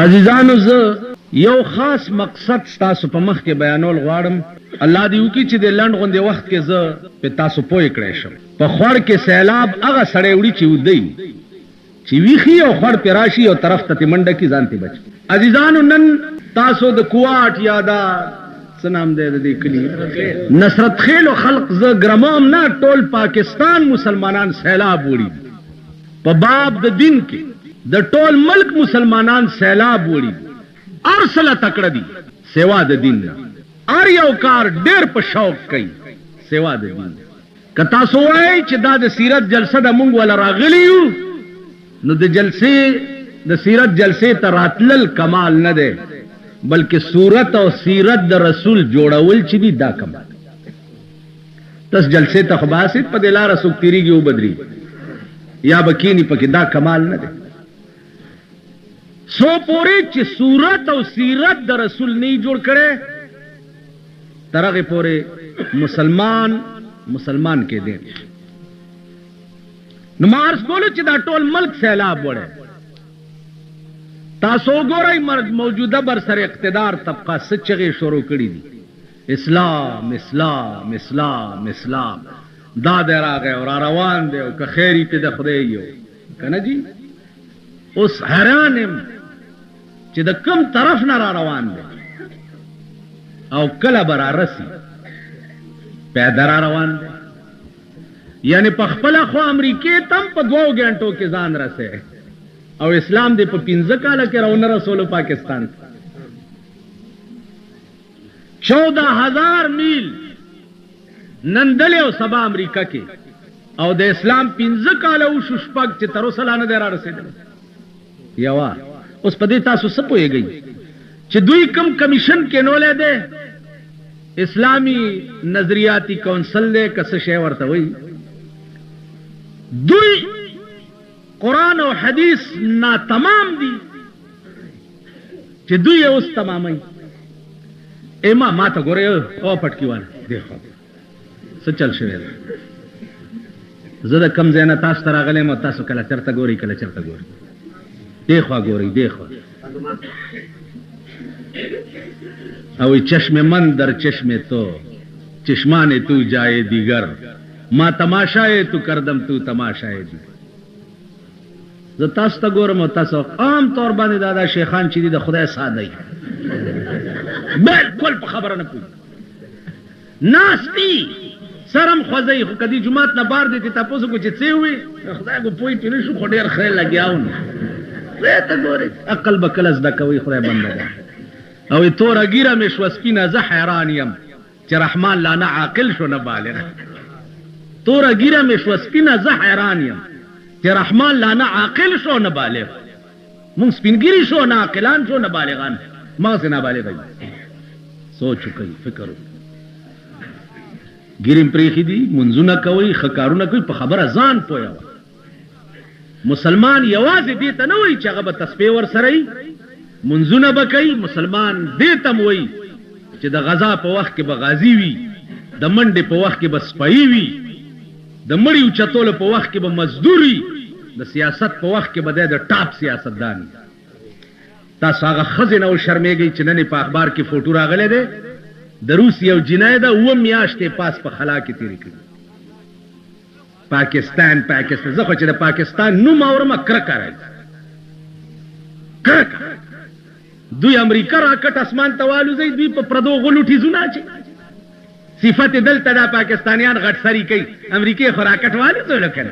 عزیزانو زه یو خاص مقصد تاسو په مخ کې بیانول غواړم. الله دې وکړي چې د لنډ غوندې وخت کې زه په تاسو پوه کړی شم. په خور کې سیلاب هغه سړی وړي چې ودی چې ویخي او خور په راشي او طرف ته منډه کې ځان ته بچ. عزیزانو نن تاسو د کوات یادا سنام دې دې کلی نصرت خیل او خلق ز ګرمام نه ټول پاکستان مسلمانان سیلاب وړي په باب د دین کې د ټول ملک مسلمانان سیلاب وړي ارسله تکړه دي سیوا د دین نه ار یو کار ډېر په شوق کوي سیوا د دین. که تاسو وایئ چې دا د سیرت جلسه د مونږ ولا راغلی یو نو د سیرت جلسې ته راتلل کمال نه دی بلکې صورت او سیرت د رسول جوړول چې دي دا کمال. تس جلسې ته خباست په دلاره سوک تیریږي او بدري یا بکینی پکې دا کمال نه دی. سو پوری چې صورت او سیرت د رسول نه جوړ کړي ترغه پوری مسلمان کې دي. نو مارس بولو چې دا ټول ملک سیلاب وړي. تاسو ګورئ موجوده بر سر اقتدار طبقه سچغه شروع کړي دي اسلام اسلام اسلام اسلام دا دراغه اور روان دی او که خیری په د خدای یو کنه جی. اوس حیرانم چې د کم طرف نه را روان دی او کله برا رسی پیدا را روان دی. یعنی په خپل خو امریکای تم په 2 غنټو کې ځان رسه او اسلام دې په 15 کاله کې راونه رسول پاکستان 14000 میل نندل او سبا امریکا کې او د اسلام 15 کاله او شپږ چې تر اوسه لانه دی را رسیدل. یوا اوس په دې تاسو څه پوهیږئ چې دوی کم کمیشن کې نو لیدې اسلامی نظریاتی کونسل له کس شی ورته وای دوی قرآن او حدیث نا تمام دي چې دوی اوس تمامای. ایما ما ته ګوره او پټکیوال دیکھو څه چل شوی زه د کم زینه تاسو تر غلې مو تاسو کله چرته ګوري کله چرته ګوري دیکھو ګوري دیکھو او چشم من در چشم تو چشمان تو جائے دیگر ما تماشائے تو کردم تو تماشائے دی. زه تاسو ته ګورم او تاسو عام طور باندې دادا شیخان چې د خدای ساده بالکل په خبره نه کوي ناستی سرم خوځي خو کدي جمعات نه بار دي تاسو کو چې څه وي خدای کو پوي پینې شو خو ډیر خیر لګیاون زه ته ګوري عقل بکلز د کوي خدای بنده او تور اگیره مې شو سپینا زه حیران یم چې رحمان لا نه عاقل شو نه بالغ. تور اگیره مې شو سپینا زه حیران یم چې رحمان لا نه عاقل شو نه بالغ. مونږ سپینګری شو نه عاقلان شو نه بالغان ما سه نه بالغ یم. سوچ کوي فکر ګریم پریخي دي منځونه کوي خکارونه کوي په خبره ځان پویا. مسلمان یوازې دې ته نه وای چې هغه به تسبیح ور سره منځونه بکای. مسلمان دې تم وای چې د غزا په وخت کې به غازی وي د منډې په وخت کې به سپایی وي د مړیو چتول په وخت کې به مزدوري د سیاست په وخت کې به د ټاپ سیاستدان. تاسو هغه خزینه او شرمېږي چې نن په اخبار کې فوټو راغله ده د روس یو جنای ده و میاشتې پاس په خلا کې تیری کړی. پاکستان زه خو چې د پاکستان نوم اورم کرکه راځي کرکه. دوی امریکا راکټ اسمان توالو زي دوی په پردو غلو ټیزونه چي صفات دلته د پاکستانیان غټ سری کوي امریکای خو راکټ والي زول کړي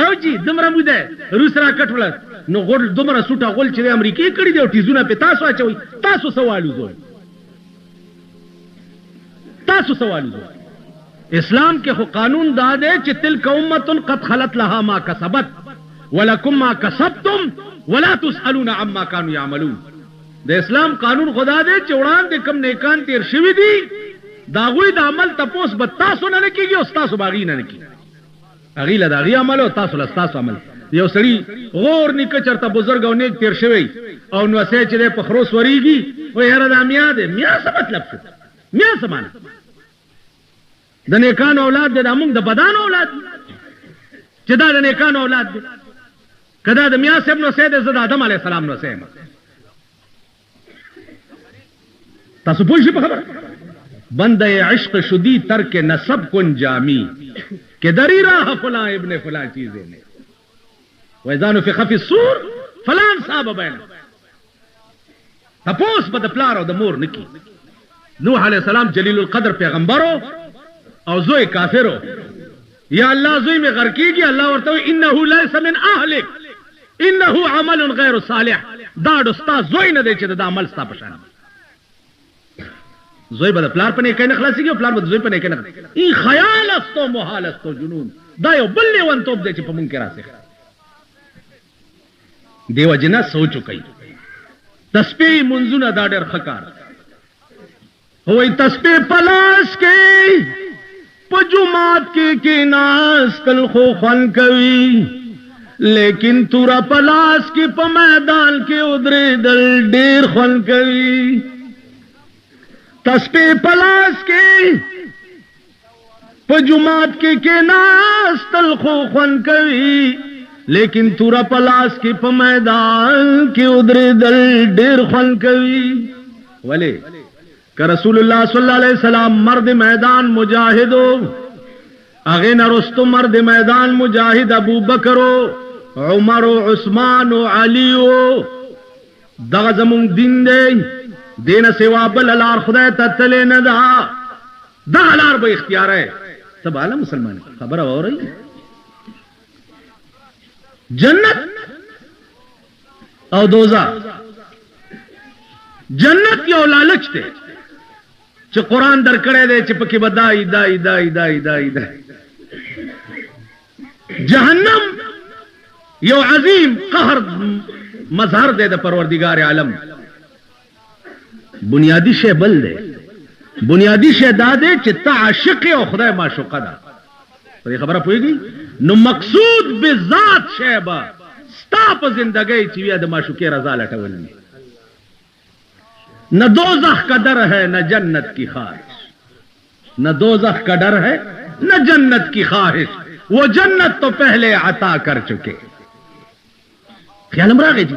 او جی دمره موده روس راکټ ول نو غول دمره سوټه غول چې امریکای کړي دی ټیزونه په تاسو اچوي تاسو سوالو زول اسلام کې خو قانون دا دی چې تلک امه قد خلت لها ما کسبت ولکم ما کسبتم ولا تسالون عما كانوا يعملون. د اسلام قانون خدا دې چې وړاندې کم نیکان تیر شوی دي دا غوی د عمل تپوس به تاسو نه کیږي او تاسو باغی نه کیږي اغي له داغي عمل او تاسو له تاسو عمل. یو سړی غور نیک چرته بزرګ او نیک تیر شوی او نو سه چې په خروس وریږي و یاره د امیا ده میا څه مطلب څه میا سمانه د نیکان اولاد د موږ د بدن اولاد چې دا د نیکان اولاد دي کدا د میا صاحب نو سه د آدم علی السلام نو سه تاسو پوه شئ په خبره بنده عشق شدی ترک نسب کن جامی کہ دری راہ فلاں ابن فلاں چیزیں نے وَإِذَا نُفِخَ فِي الصُّورِ فَلَا أَنْسَابَ بَيْنَهُمْ تپوس به د پلار او د مور نکی نوح علیہ السلام جلیل القدر پیغمبرو او زوی کافرو یا الله زوی می غر کیږي الله ورته انه ليس من اهلك انه عمل غیر صالح دا د استاد زوی نه دی چې د عمل ستا پشان زوی به د پلار په نه کین خلاصيږي او پلار به زوی په نه کین ای خیال است او محال است او جنون دا یو بل لیوان توپ دی چې په مونږ کې راځي دیو جنا سوچو کوي تسبیح منزونه دا ډېر خکار وای تسبیح پلاس کې پجومات کې ناس تل خو خن کوي لیکن تورا پلاس کې په میدان کې ودرې دل ډېر خن کوي تسبیح پلاس کې پجومات کې ناس تل خو خن کوي لیکن تورا پلاس کی په میدان کې ادرې دل ډېر خون کوي ولی که رسول الله صلی الله علیه وسلم مرد میدان مجاهدو هغه نرستو مرد میدان مجاهد ابو بکر عمر عثمان علی دغه زمون دین دی دین سوا بل لار خدای ته تل نه ده دغه لار به اختیار ہے سب عالم مسلمان خبر اوري جنت او دوزخ جنت یو لالچ ته چې قران درکړې ده چې پکې بدای دای دای دای دای دای جهنم یو عظیم قهر مظهر ده د پروردگار عالم بنیادی شی بل ده بنیادی شی دا ده چې تعشق او خدای معشوقه ده په خبره پوهیږي نو مقصود به ذات شیبا ستا په زندګۍ چې ویا د معشوقې رضا لټول نہ دوزخ کا ڈر ہے نہ جنت کی خواہش نہ دوزخ کا ڈر ہے نہ جنت کی خواہش وہ جنت تو پہلے عطا کر چکے خیال امراغی جی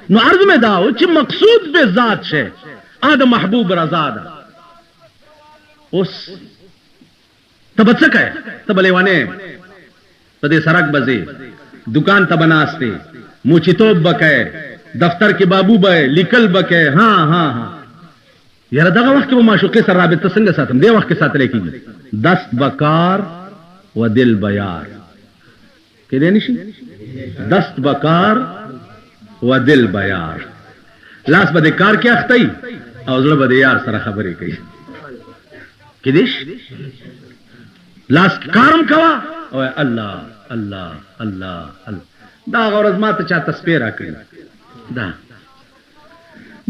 نو عرض میں داو چې مقصود به ذات شے آد محبوب رضا دا اس تب سکے تب لیوانے پدے سرک بزے دکان تب ناستے موچیتوب بکے دفتر کے بابو بے لکل بکے ہاں ہاں ہاں یار دغه وخت کې معشوقې سره رابطه څنګه ساتم دی وخت کې ساتل کېږي دست بکار و دل بیار کې دی نشي دست بکار و دل بیار لاس بده کار کې اختی او زړه بده یار سره خبرې کوي کې دیش لاس کارم کوا او الله الله الله دا غرض ما ته چا تسبیح را کړی دا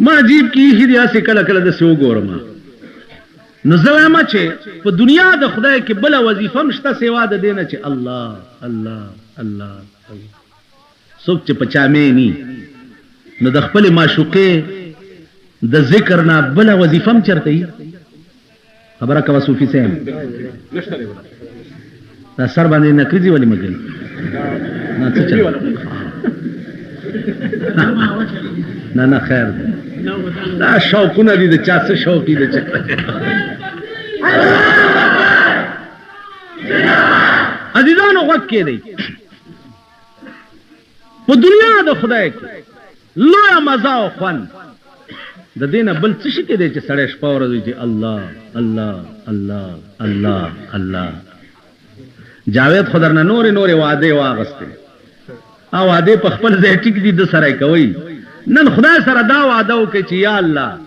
ما عجیب کی هدیا سے کله کله د سو ګورم نو زما چې په دنیا د خدای کې بل وظیفه مشته سیوا د دینه چې الله الله الله څوک چې پچا مې ني نو د خپل معشوقې د ذکر نه بل وظیفه هم چرته ای خبره کا صوفي سیم دا سر باندې نکریزي ولی مګل نه څه چل نه نه خیر دا شوقونه دي د چا څه شوقي دي چې عزیزانو وخت کې دی په دنیا د خدای کې لوی مزه او خوان د دینه بل څه شي کې دی چې سړی شپه ورځ چې الله الله الله الله الله جاوید خدرنه نور وعده واغسته او وعده په خپل ځای ټیک دي د سره کوي نن خدای سره دا وعده وکړي چې یا الله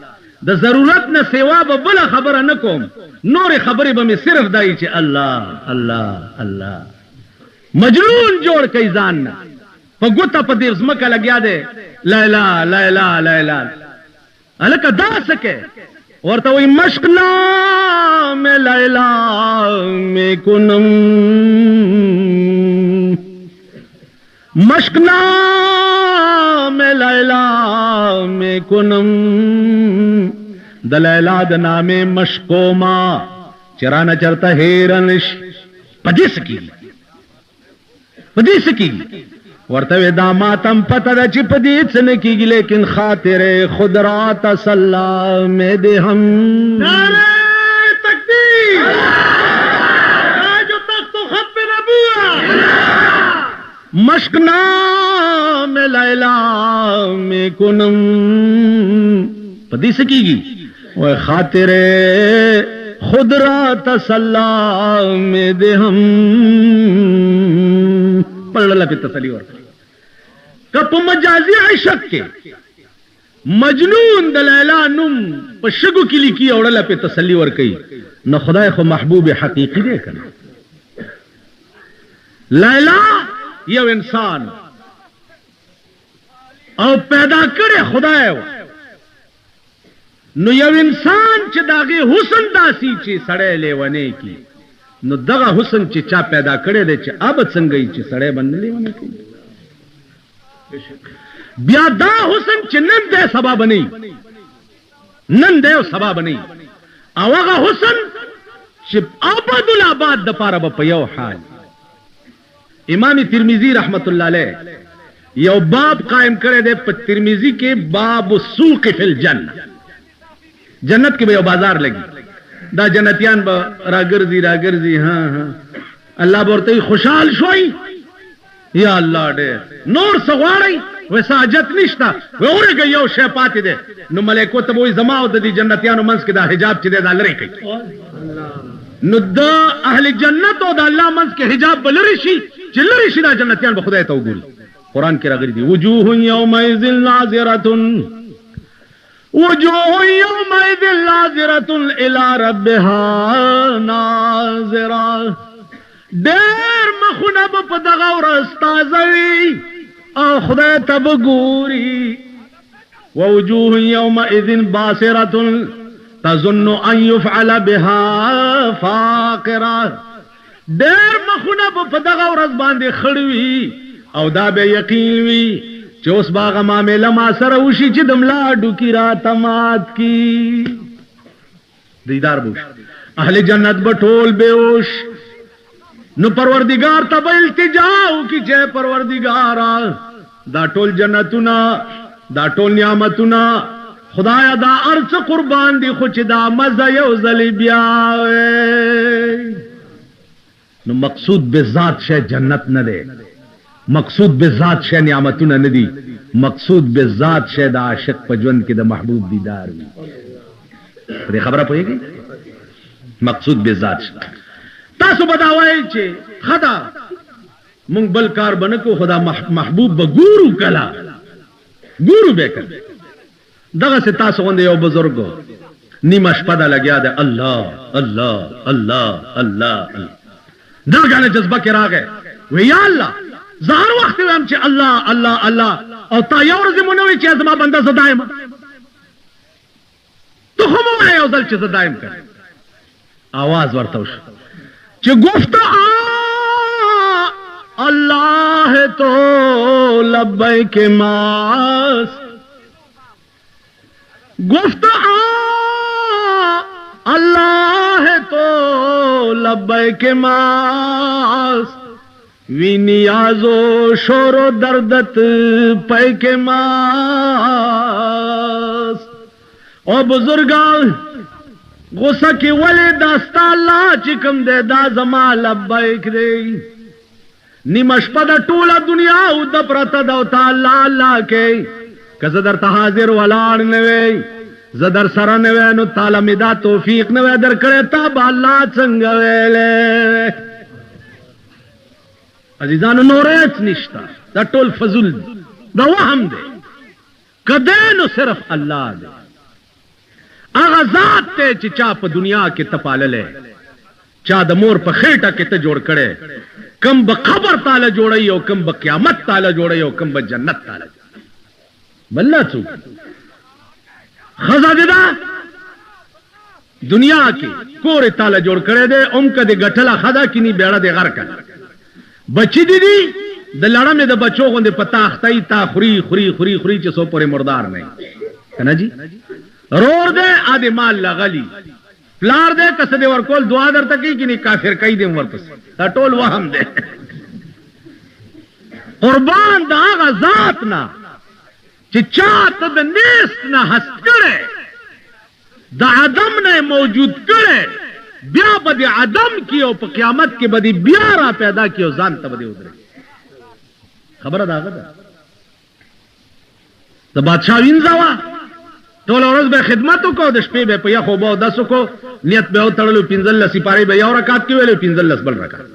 د ضرورت نه سیوا به بل خبره نکوم نور خبرې به مې صرف دای چې الله الله الله مجنون جوړ کوي ځان نه په ګوته په دې زمکه لګیا دی لا لا لا لا لا لا الکه دا سکه ورته وي مشق نام لیلا میں کنم مشق نام لیلا میں کنم د لیلا د نام مشکو ما چرانا چرتا ہیرنش پدی سکی ورته دا ماتم پته د چې پدې څه نه کیږي لیکن خاطر خود را تسلا میں دے ہم نعرہ تکبیر تاج و تخت و خط نبوت مشق نام لیلا میں کنم پدې څه کیږي وہ خاطر خود را تسلا میں دے ہم پڑھ اللہ پہ تسلی ورکړي کپ مجازی عشق کے مجنون دلیلا نم پشگو کی لکی اوڑلا پہ تسلی ورکئی نہ خدای خو محبوب حقیقی دے کنا لیلا یو انسان او پیدا کرے خدای نو یو انسان چې داغه حسن داسی چې سړی لیونه کی نو دغه حسن چې چا پیدا کړی دی چې اب څنګه چې سړی باندې لیونه کوي بیا دا حسن چې نن دې سبا بنئ نن دې سبا بنئ او هغه حسن چې ابد الاباد د پاره په یو حال امام ترمذی رحمت الله علیه یو باب قائم کړی دی په ترمذی کې باب السوق فی الجنه جنت کې به یو بازار لګي دا جنتیان به راګرځي ها الله ورته خوشحال شوي یا الله دې نور سغواړي وساجت نشتا ورګه یو شی پاتې ده نو ملائکه ته وې زما او د دې جنتیانو منځ کې دا حجاب چې ده لری کوي نو د اهل جنت او د الله منځ کې حجاب بلری شي چې لری شي دا جنتیان به خدای ته وګوري قران کې راغلي دي وجوه یومئذ ناظره وجوه یومئذ ناظره الى ربها ناظره ډېر مخونه په دغه ورځ تازوي او خدای ته وګوري ووجوه یومئذ باسره تظن ان يفعل بها فاقره ډېر مخونه په دغه ورځ باندې خړوي او دا به یقین وي چې اوس باغه معاملې ما سره وشي چې دملا ډوکی را تمات کی دیدار بوش اهل جنت بټول بیوش نو پروردگار ته به التجا وکي چې پروردگارا دا ټول جنتونه دا ټول نعمتونه خدایا دا ارڅ قربان دي خو چې دا مزه یو ځل بیا نو مقصود به ذات شه جنت نه ده مقصود به ذات شه نعمتونه نه دي مقصود به ذات شه د عاشق په ژوند کې د محبوب دیدار وي دې خبره پوهیږي مقصود به ذات شه تاسو بداوای چې خدا مونږ بل کار بنکو خدا محبوب به ګورو کلا ګورو به کړه دغه سے تاسو غوندې یو بزرګ نیمه شپه دا لګیا ده الله الله الله الله دا غانه جذبه کې راغی وی یا الله زهر وخت ویم چې الله الله الله او تا یو ورځ مونږ وی چې زما بنده زدایم تو هم یو ځل چې زدایم کړ आवाज ورته وش چې گفتا اللہ ہے تو لبیک ماس گفتا اللہ ہے تو لبیک ماس وی نیازو شور و دردت پیک ماس او بزرگان غصہ کی ولی داستا اللہ چکم دے دا زما لبیک دے نیمش پا طول دنیا او دا پرتا دا تا اللہ اللہ کے کہ زدر تا حاضر والار نوے زدر سر نوے نو تالا مدا توفیق نوے در کرے تا با اللہ چنگوے لے عزیزانو نوریت نشتا دا طول فضل دا وهم دے کدینو صرف اللہ دے اغا ذات تے چی چا پا دنیا کے تپاللے چا دا مور پا خیٹا کے تا جوڑ کرے کم با قبر تالا جوڑی او کم با قیامت تالا جوڑی او کم با جنت تالا جوڑی بلہ چو خزا دیدا دنیا کی کور تالا جوڑ کرے دے ام کا دے گٹھلا خدا کنی بیڑا دے غر کر بچی دی دی دا لڑا میں دا بچوں کو دے پتا اختائی تا خوری خوری خوری خوری چی سو پورے مردار نہیں کنا جی رور دے آدھے مال لغلی پلار دے کس دے ورکول دعا در تکی کنی کافر کئی دے ورپس تا ٹول وہم دے قربان دا آغا ذات نا چی چاہتا دا نیست نا ہست کرے دا عدم نے موجود کرے بیا بدی عدم کیو پا قیامت کی بدی بیا را پیدا کیو زانتا بدی ادھرے خبر دا آغا دا بادشاہ وینزاوا تول ورځ به خدمتو کو د شپې به په یخو به داسو کو نیت به وتړلو 15 سپاره به یو رکعت کې ویلو 15 بل رکعت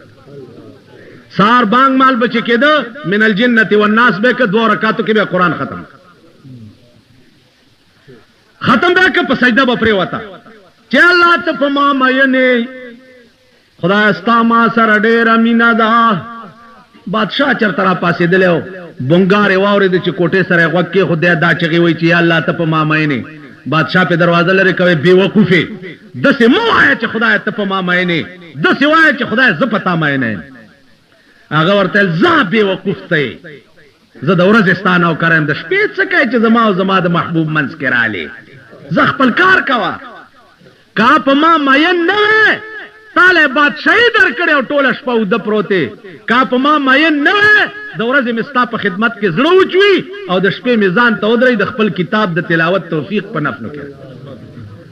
سار بانگ مال بچ کېده من الجنه والناس به که 2 رکعاتو کې به قران ختم به که په سجده به پرې وتا چې الله ته په ما مینه خدای استا ما سره ډېر مینا ده بادشاہ چرته را پاسې دلو بونګاره واورې د چکوټه سره غوکه خدای دا چغي وای چې الله ته په ما مینه بادشاہ په دروازه لري کوي بیوقوفه د سه مو آیا چې خدای ته په ما مینه د سه وای چې خدای ز پتا مینه هغه ورته ز بیوقوف ته زه د ورځ ستانه او کرم د شپې څه کوي چې زما او زما د محبوب منځ کې رااله ز خپل کار کوا کا په ما مین نه تاله بادشاہي درکړې او ټوله شپه ود پروته کا په ما مین نه د ورځې مستا په خدمت کې زړه وچوي او د شپې میزان ته ودرې د خپل کتاب د تلاوت توفیق په نفلو کې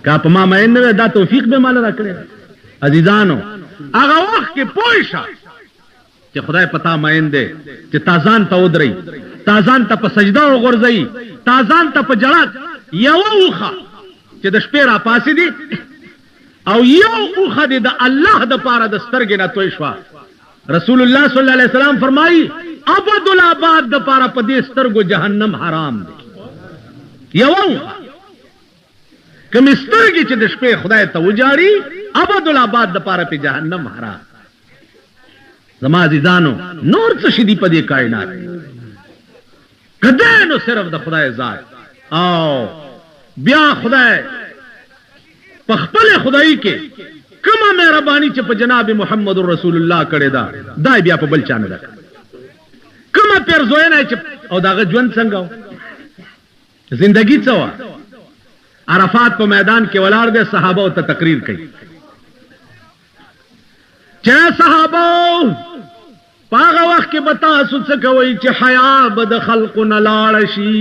کا په ما مین نه دا توفیق به مال راکړي عزیزانو هغه وخت کې پوښه چې خدای پتا مین دی چې تازان ته ودرې تازان ته په سجده وغورځي تازان ته په جړات یو وخه چې د شپې را پاسې دي او یو اوخه د الله د پاره د سترګې نه توي شو رسول الله صلی الله علیه وسلم فرمایي ابد الاباد د پاره په دې سترګو جهنم حرام دی یو کوم سترګې چې د شپې خدای ته وجاړي ابد الاباد د پاره په جهنم حرام زما عزیزانو نور څه شدي په دې کائنات کده نو صرف د خدای ذات او بیا خدای په خپل خدای کې کومه مهرباني چې په جناب محمد رسول الله کړی دا دای بیا په بل چا نه ده کومه پرزوینه چې او داغه ژوند څنګه زندگی څه و عرفات په میدان کې ولاړ دي صحابه او ته تقریر کوي چې صحابه پاغه وخت کې بتا څه کوي چې حیا بد خلق نه لاړ شي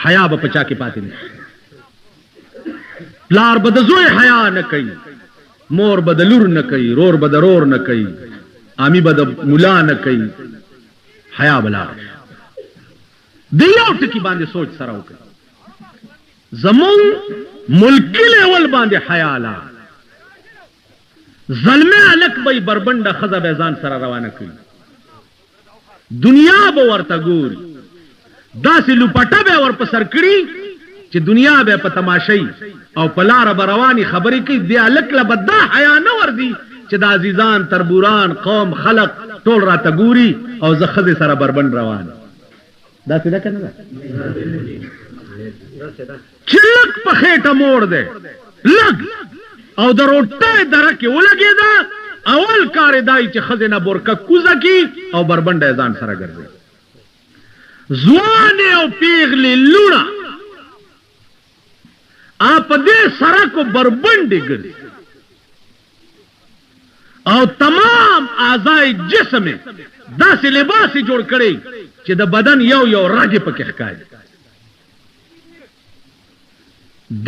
حیا به پچا کې پاتې نه پلار بد زوی حیا نه کوي مور بد لور نه کوي رور بد رور نه کوي امی بد مولا نه کوي حیا بلا دیو ټکی باندې سوچ سره وکړه زمون ملک لیول باندې حیا لا ظلمه الک به بربنده خزه به ځان سره روانه کوي دنیا به ورته ګوري داسې لوپټه به ور په سر کړی چې دنیا به په تماشای او پلار بروانی خبرې کوي دی الک لبدا حیا نه وردی چې د عزیزان تربوران قوم خلق ټول را تګوري او زه خزه سره بربند روان دا څه ده کنه چلک په خېټه موړ ده لګ او د روټه درکه ولګي دا اول کار دای چې خزه نه برکه کوزه کی او بربند ځان سره ګرځي ځوان او پیغلی لوړه آپ دے سرا کو بربندی گر او تمام اعضاء جسم دا سے لباسی جوڑ کرے چې د بدن یو یو راجی پکې ښکاري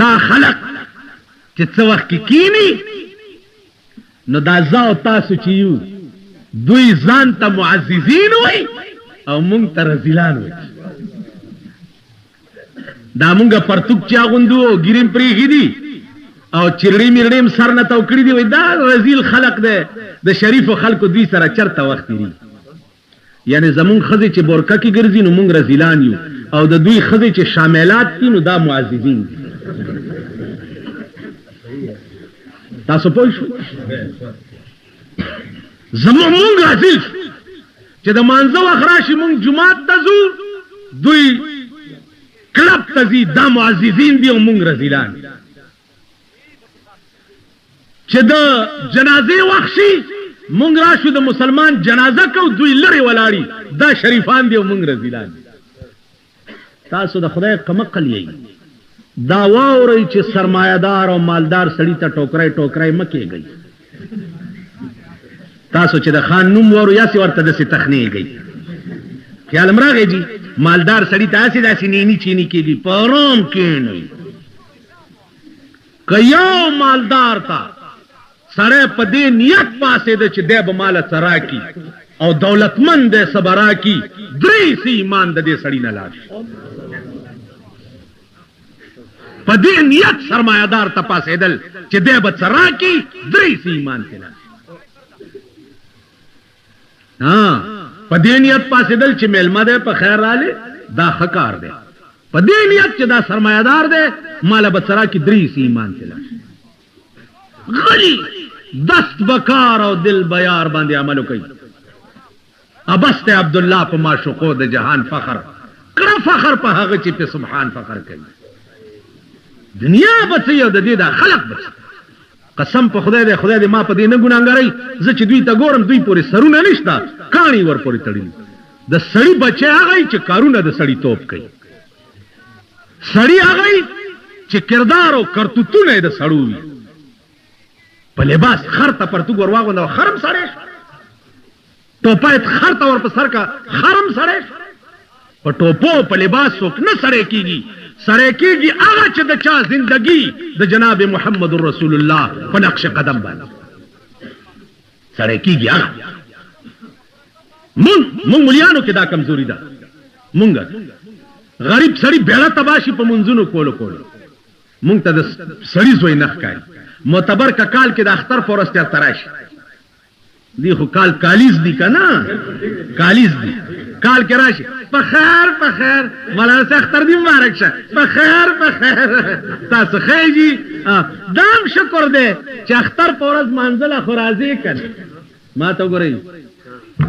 دا خلق چې څو وخت کینی نو دا زاو تاسو چې یو دوی ځان ته معززین وي او مونږ ته رذیلان وي دا مونږه پرتوک چا غوندو ګریم پریږي دي او چرړی میرډیم سر نه تو کړی دی وای دا رذیل خلق ده د شریف خلکو دوی سره چرته وخت دی یعنی زمون خزه چې بورکه کې ګرځي نو مونږ رذیلان یو او د دوی خزه چې شاملات دي نو دا معززین تاسو پوه شئ زمون مونږ رذیل چې د مانزه اخراشي مونږ جمعات ته ځو دوی کلب تزی دا معززین دی او مونږ رذیلان چې د جنازې وخشي مونږ راشو د مسلمان جنازه کو دوی لري ولاړی دا شریفان دی او مونږ رذیلان تاسو د خدای قمقل یی دا واوري چې سرمایدار او مالدار سړی ته ټوکرای ټوکرای مکه گئی تاسو چې د خان نوم ورو یا سی ورته د سی تخنی گئی خیال امراغه جی مالدار سړی ته اسې داسې نینی چینی کېږي په آرام کښېنئ. که یو مالدار ته سړی په دې نیت پاسېده چې دی به ماله څه راکي او دولتمند دی څه به راکي، درې سي ایمان د دې سړي نه لاړ شي. په دې نیت سرمایهدار ته پاسېدل چې دی به څه راکي، درې سي ایمان ترې لاړ شي. په دې نیت پاسېدل چې میلمه دی په خیر رالی، دا ښه کار دی. په دې نیت چې دا سرمایهدار دی ماله به څه راکي، درې سي ایمان ترې لاړ شي. غلی دست بکار او دل بیار باندې عملو کوي. ابست عبدالله په معشوقو د جهان فخر کړه، فخر په هغه چې په سبحان فخر کوي. دنیا به څه او د دې دا خلق به څه. قسم په خدای دی، خدای دې ما په دې نه ګناهګارئ. زه چې دوی ته ګورم دوی پورې سرونه نشته، کاڼي ور پورې تړلي. د سړي بچی هغه چې کارونه د سړي توپ کوي، سړي هغه چې کردار او کرتوتونه یې د سړو وي. په لباس خر ته پرتوګ ور واغونده خرم سړی شو، ټوپه خر ته ور په سر کا خرم سړی شو. په ټوپو په لباس څوک نه سړی کېږي، سړی کېږي هغه چې د چا زندگی د جناب محمد رسول الله په نقش قدم باندې سړی کېږي هغه. مونږ ملیانو کې دا کمزوري ده. مونږ غریب سړی بیړه تباشي په منځونو کولو مونږ ته د سړي زوی نه ښکاري. معتبر کا کال کې د اختر فورس تر تراشي دی، خو کال کالیز دی که نه، کالیز دی. کال کې راشي په خیر په خیر، مولانا صاحب اختر دی مبارک شه، په خیر په خیر. تاسو خیجی دام شکر دی چې اختر په ورځ منزله خو راځي کنه. ما ته وګورئ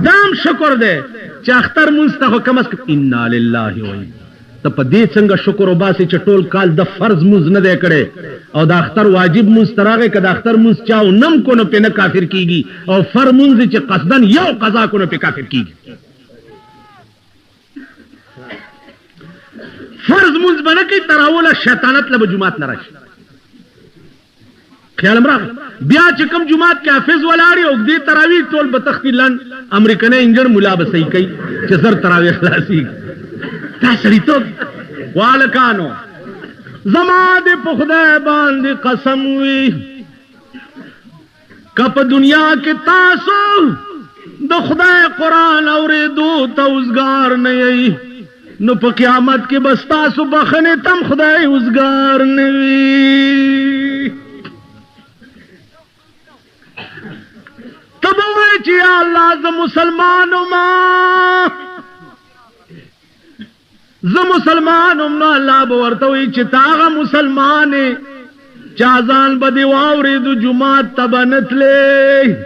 دام شکر دی چې اختر مونځ ته خو کم از کم انا لله و ته په دې څنګه شکر وباسي چې ټول کال د فرض مونځ نه دی کړی او د اختر واجب مونځ ته راغی. که د اختر مونځ چا نم کو نو پې نه کافر کېږي، او فر مونځ چې قصدن یو قضا کو نو پې کافر کېږي. فرض مونځ به نه کوي تر اوله شیطانت له به جومات نه راشي. خیال راغی بیا چې کوم جومات کې حافظ ولاړي اوږدې تراویح ټول به تختي لنډ امریکنی انجن ملا به صحیح کوي چې زر تراویح خلاصېږي. دا سړیتوب والکانو زما دې په خدای باندې قسم وي که په دنیا کې تاسو د خدای قرآن اورېدو ته اوزګار نه یئ نو په قیامت کې بس تاسو بخنې تم خدای اوزګار نه وي. ته به وایې چې یا الله زه مسلمان وما، زه مسلمان وم، نو الله به ورته وایي چې ته هغه مسلمان یې چې اذان به دې واورېدو جومات ته به نه تلې.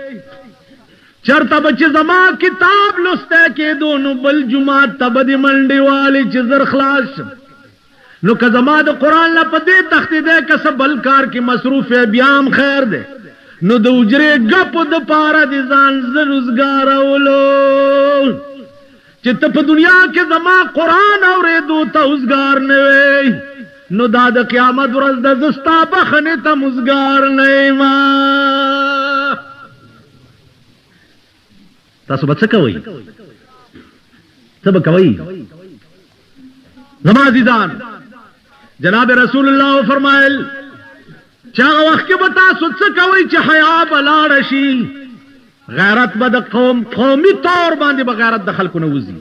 چرته به چې زما کتاب لستی کېدو نو بل جومات ته به دې منډې والې چې زر خلاص شم. نو که زما د قرآن نه په دې تښتېدی که څه بل کار کې مصروف یې بیا هم خیر دی، نو د حجرې ګپو دپاره دې ځان زه روزګارولو چې ته په دنیا کې زما قرآن اورېدو ته اوزګار نه وې نو دا د قیامت ورځ د زه ستا بخنې ته اوزګار نه یمه. تاسو به څه کوئ؟ څه به کوئ؟ زما عزیزان جناب رسول الله فرمایل چې هغه وخت کې به تاسو څه کوئ چې حیا به لاړه شي، غیرت به د قومي طور باندې به غیرت د خلکو نه وځي.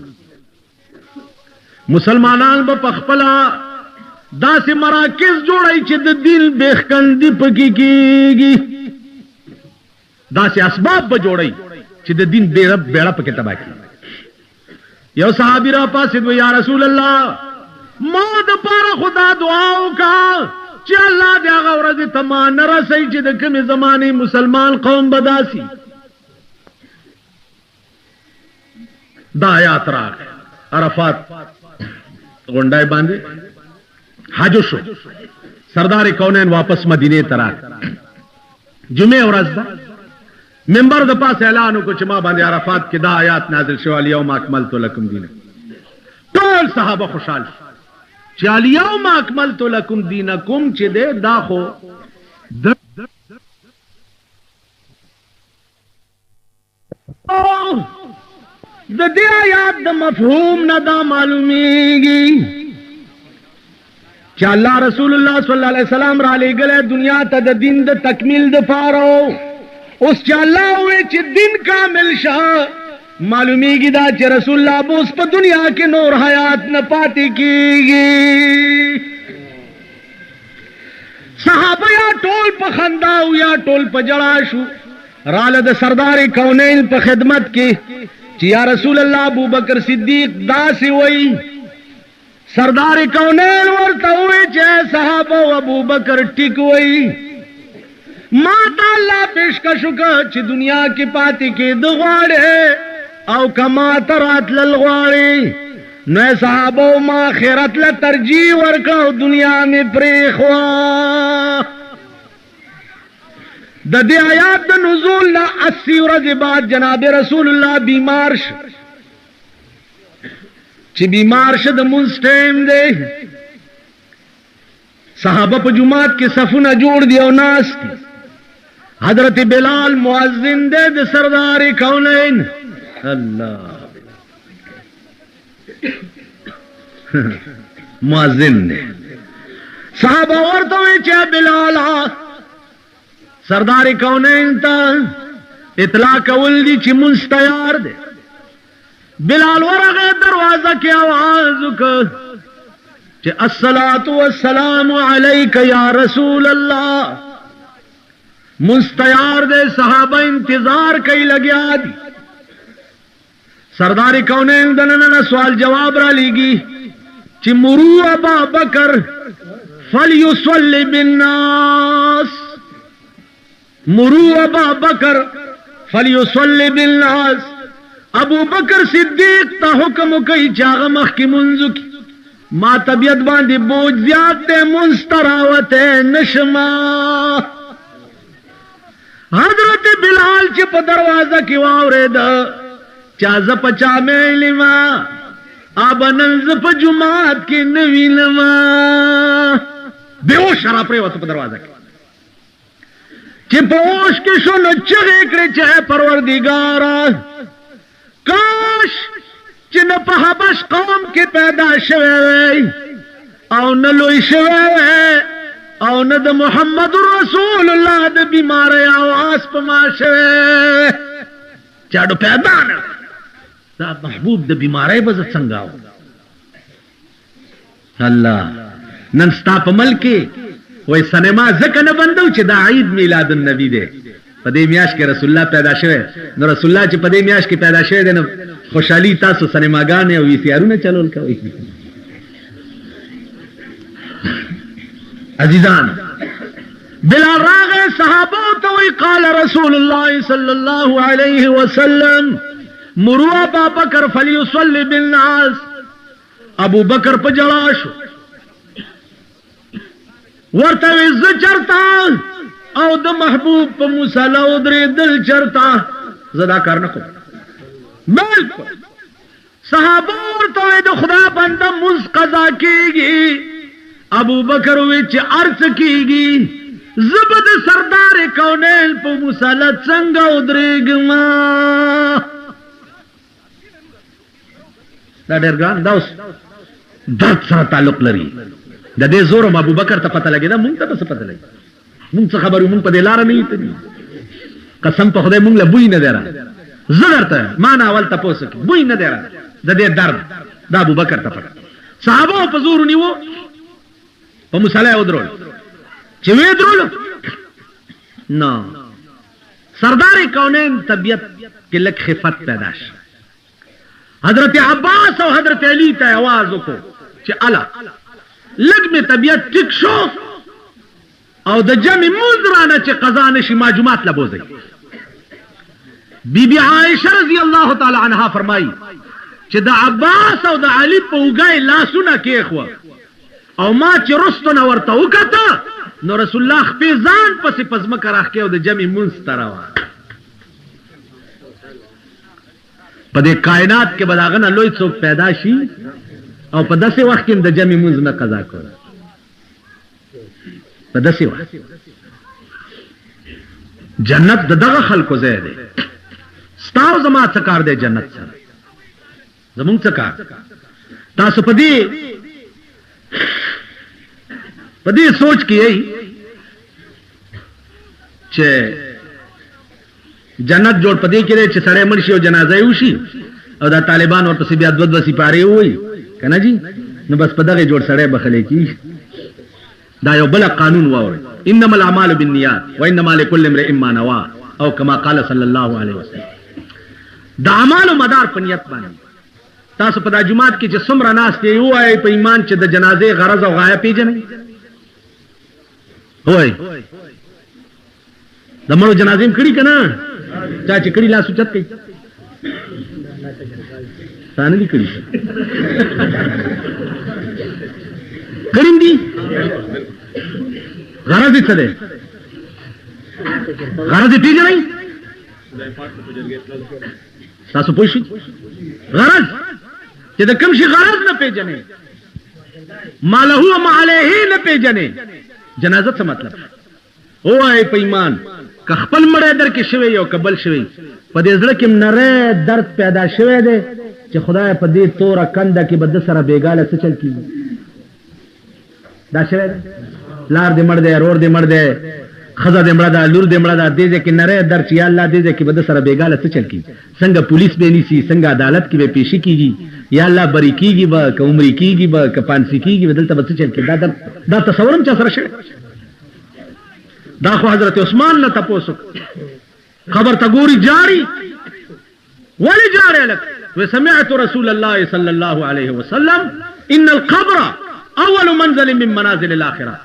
مسلمانان به په خپله داسې مراکز جوړوي چې د دین بیخکندي پکې کېږي، داسې اسباب به جوړوي چې د دین بیړه پکې تباه کړي. یو صحابي را پاسېد و یا رسول الله ما دپاره خدا دعا وکړه چې الله دې هغه ورځې ته ما نه رسوي چې د کومې زمانې مسلمان قوم به داسي. دا آیات راغی عرفات غونډای باندې حج شو، سردار کونین واپس مدینه ته راغی. جمعه ورځ ده، منبر د پاسه اعلان وکړ چې ما باندې عرفات کې دا آیات نازل شو الیوم اکملت لکم دینکم. ټول صحابه خوشحال چې الیوم اکملت لکم دینکم چې ده دا خو د دې آیات د مفهوم نه دا معلومیږي چې الله رسول الله صلی الله علیه وسلم را لېږلی دنیا ته د دین د تکمیل دپاره اوس چې الله ووایي چې دین کامل شه معلومیږي دا چې رسول الله به اوس په دنیا کې نور حیات نه پاتې کېږي صحابه یا ټول په خندا او یا ټول په ژړا شو راله د سردار کونین په خدمت کې چې یا رسول الله ابو بکر صدیق داسې وایي سردار کونین ورته وایي چې صحابه او ابو بکر ټیک وایي ما ته الله پیشکش وکړه چې دنیا کې پاتې کېده غواړې او کما ته راتلل غواړې نو صحابه ما آخرت له ترجیح ورکړه او دنیا مې پرېښوه د دې آیات د نزول نه 80 ورځې بعد جناب رسول الله بیمار شو چې بیمار شه د مونځ ټیم دی صحابه په جماعت کې صفونه جوړ دي او ناست دي حضرت بلال مؤذن دی د سردار کونین الله مؤذن دی صحابه ورته وایي چې بلال سردار کونین ته اطلاع کول دي چې مونځ تیار دی بلال ورغه دروازه کې आवाज وکړ چې الصلاة والسلام علیک یا رسول الله مستیار دے صحابہ انتظار کئی لگیا دی سردار کونین دننا سوال جواب را لیگی چی مرو ابا بکر فلیصلی بالناس مرو ابا بکر فلیصلی بالناس ابو بکر صدیق تا حکم کئی چاغ مخ کی منزو کی ما طبیعت باندی بوجھ زیاد دے منستراوت نشما حضرت بلال چې په دروازه کې واورېده چا ز پچا مې لما ابنن ز په جمعات کې نوی لما بیوش را پرې وته په دروازه کې چې په اوش کې شو نو چغې کړې چې پروردګار کاش چې نه په حبش قوم کې پیدا شوی او نه لوی شوی او نه د محمد رسول الله د بیماری آواز په ما شوی چاډو پیدا نه دا محبوب د بیماری به څنګه و الله نن ستا په ملک وای سینما ځکه نه بندو چې دا عید میلاد النبی دی په دې میاشت کې رسول الله پیدا شوی نو رسول الله چې په دې میاشت کې پیدا شوی دی نو خوشحالي تاسو سینماګانې او وی سی آرونه چلول کوي عزیزان بلال راغه صحابه تو قال رسول الله صلى الله عليه وسلم مروا ابا بکر فليصلي بالناس ابو بکر په جړا شو ورته ز چرتا او د محبوب په مصلا او درې دل چرتا زدا کار نه کو بالکل صحابه ورته د خدا بنده مز قضا کیږي ابو بکر وی چې ارث کیږي زبد سردار کونین په مصلا څنګه ودرېګم دا ډېر ګران دا اوس درد سره تعلق لري د دې زور ابو بکر ته پته لګیدا مونږ ته څه پته لګی مونږ څه خبرو مونږ په دې لار نه یې قسم په خدای مونږ له بوی نه درا زړرته معنا اول تاسو کې بوی نه درا د دې درد د ابو بکر ته پته صحابه په زور نیو په مصالح ودرول چې وې درول نو سردار کونین طبیعت کې لک خفت پیدا شي حضرت عباس او حضرت علی ته आवाज وکړو چې الا لګ می طبیعت ټیک شو او د جمع مزرانه چې قضا نشي ماجومات لبوزي بی بی عائشہ رضی اللہ تعالی عنہا فرمائی چې د عباس او د علی په وګای لاسونه کېخوا او ما چې رستو نه ورته وکړه نو رسول الله خپل ځان پسې پزما کراخ کې او د جمع منستراوا په دې کائنات کې بلاغنه لوی څوک پیدا شي او په داسې وخت کې د جمع منځ نه قضا کوي په داسې وخت جنت د دغه خلکو ځای دی ستاسو زما څه کار دی جنت سره زمونږ څه کار تاسو په دې سوچ کې چې جنت جوړ پدې کې چې سړی مړ شي او جنازه یې وشي او دا طالبان ورپسې بیا دوه سپارې وي کنه جی نو بس په دغه جوړ سړی بخلې کی دا یو بل قانون واوري انما الاعمال بالنیات وانما لكل امرئ ما نوى او كما قال صلی الله علیه وسلم دا اعمال مدار په نیت باندې تاسو په د جمعات کې چې څومره ناس دی وای په ایمان چې د جنازې غرض او غایه پیژنې وای د مړو جنازې کړي کنه چا چې کړي لاس اوچت کوي ثاني دي کړي کړم دي غرض څه ده غرض پیژنې تاسو پوه شئ غرض چې د کوم شي غرض نه پیژنې ماله هو ما عليه نه پیژنې جنازه څه مطلب وای په ایمان که خپل مړی در کې شوی یو قبل شوی په دې زړه کې نره درد پیدا شوی دی چې خدای په دې توره کنده کې بد سره بیګاله څه چل کیږي دا شوی لار دې مړ دی رور دې مړ دی خزه دې مړه ده لور دې مړه ده دې کې نره در چې الله دې کې بد سره بیګاله څه چل کیږي څنګه پولیس به نیسی څنګه عدالت کې به پیشي کیږي یا الله بری کیږي به که عمرې کیږي به که پانسی کیږي بدلته به څه چل کیږي دا تصورم چا سره شوی دا خو حضرت عثمان نه تاسو خبر ته ګوري جاری ولی جاری لك وسمعت رسول الله صلى الله عليه وسلم ان القبر اول منزل من منازل الاخره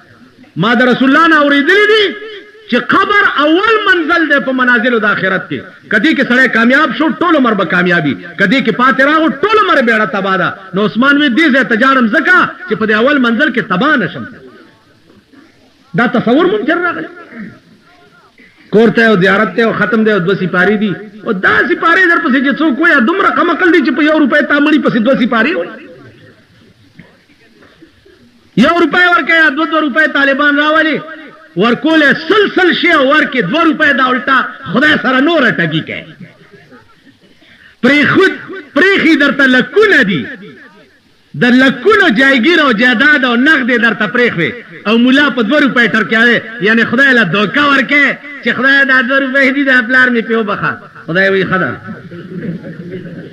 ما در رسول الله نه اوریدلی دي چې قبر اول منزل دی په منازل د آخرت کې کدی کې سړی کامیاب شو ټول عمر به کامیابی کدی کې پاتې راغو ټول عمر بیړه تباہ ده نو عثمان وی دې ځای تجارم زکا چې په اول منزل کې تباہ نشم دا تصور ممکن راغلی کورته او زیارت ته او ختم دی او دو سپاری دي او دا سپاری در پسې چې څوک وي دومره کم عقل دي چې په 1 روپۍ تامړي پسې دو سپاری وي 1 روپۍ ورکه یا 2 روپۍ طالبان راولي ورکول سلسل شي ورکه 2 روپۍ دا الټا خدای سره نور ټکی کوي پریخي درته لکونه دي در لکونو جایگیر او جاداد او نقد درته پریخوي او مولا په 2 روپۍ ټرکاوي یعنی خدای له دوکا ورکه چې خدای دا 2 روپۍ دي د خپلار می پیو بخا خدای وی خدا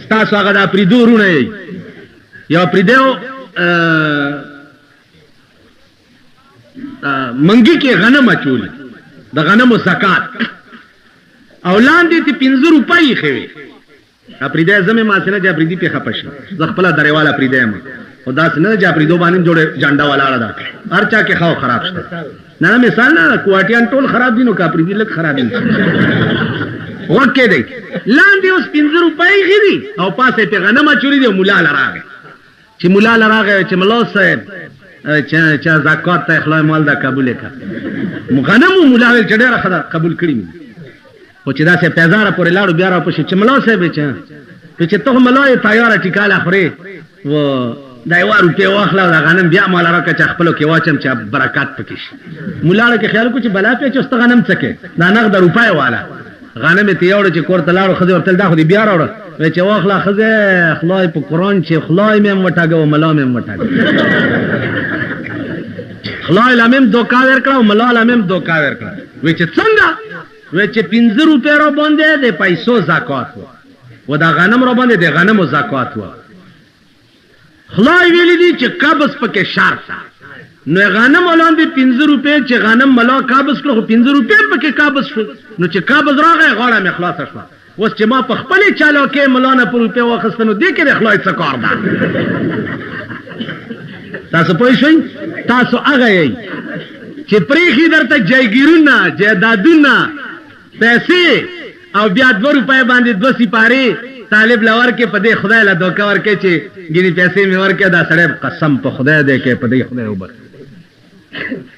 تاسو هغه دا پری دورونه یا پری دیو منګي کې غنم اچول د غنمو زکات او لاندې ته 15 روپۍ خوي اپری دې زمې ما سره چې اپری دې په خپش ز خپل درېواله اپری دې ما خدا سره چې اپری دو باندې جوړه جانډا والا اړه ده هر چا کې خاو خراب شته نه مثال نه کوټیان ټول خراب دي نو کا اپری دې لک خراب دي ورکه دی لاندې اوس 15 روپۍ غري او پاسه په غنم چوری دی مولا لراغه چې مولا لراغه چې ملو صاحب چې زکات ته اخلاص مال دا قبول کا غنم مولا ول چډه خدا قبول کړی او چې دا سه پیزاره پورې لاړو بیا را پښې چې ملو صاحب چې ته ملای تیار ټیکاله خوري و دا یو روپې واخلا دا غنم بیا مال راکه چې خپل کې واچم چې برکات پکې شي مولا له کې خیال کو چې بلا په چې است غنم څکه دا نغد روپای والا غنم ته یوړ چې کور تلاړو خدای ورتل دا خو دی بیا راوړ چې واخلا خزه خدای په قران چې خدای مې مټاګو ملا مې مټاګو خدای لامم دوکا ورکړو ملا لامم دوکا ورکړو و چې څنګه و چې 15 روپیا را باندې د پیسو زکات و دا غنم را باندې د غنمو زکات و خدای ویلي دي چې قبض پکې شرط نو غنم ولاندې 15 روپیا چې غنم ملا قبض کړو 15 روپیا پکې قبض شو نو چې قبض راغی غاړه مې خلاص شو اوس چې ما په خپل چالو کې مولانا پر روپیا واخستنو دې کې اخلاص څه کار ده تاسو پوه شئ تاسو هغه یې چې پریخي درته جایګیرونه جیدادونه پیسې او بیا 2 روپۍ باندې 2 سپاری طالب لور کې په دې خدای له دوکا ورکې چې ګینی پیسې مې ورکې دا سړی قسم په خدای دې کې په دې خدای وبخ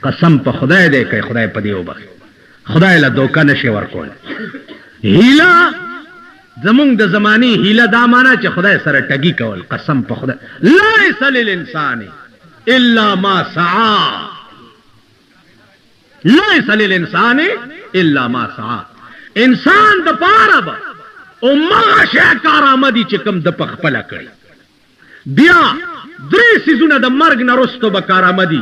قسم په خدای دې کې خدای په دې وبخ خدای له دوکا نشي ورکول هیله زمونږ د زماني هیله دا معنا چې خدای سره ټګي کول قسم په خدای ليس للانسان الا ما سعى ليس للانسان الا ما سعى انسان د پاره او ما شي کارامدي چې کوم د پخپل کړی بیا درې سيزونه د مرګ نه رستو به کارآمدي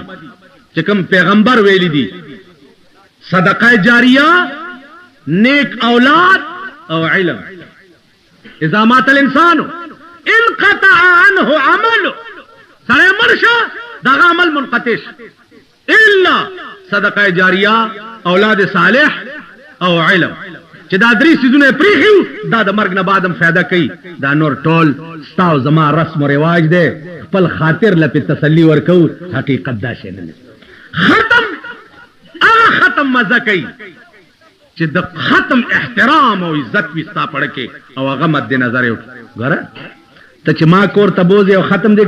چې کوم پیغمبر ویلي دي صدقه جاریه نیک اولاد او علم اذا مات الانسان انقطع عنه عمله سره مرشه دغه عمل منقطع الا صدقه جاریه اولاد صالح او علم چې دا درې سيزونه پریخو دا د مرګ نه بعدم فائدہ کوي دا نور ټول ستاو زما رسم او رواج دی خپل خاطر لپاره تسلی ورکو حقیقت دا شي نه ختم مزه کوي چې د ختم احترام او عزت وستا پړکه او هغه مد نظر یو غره ته چې ما کور ته بوزي او ختم دې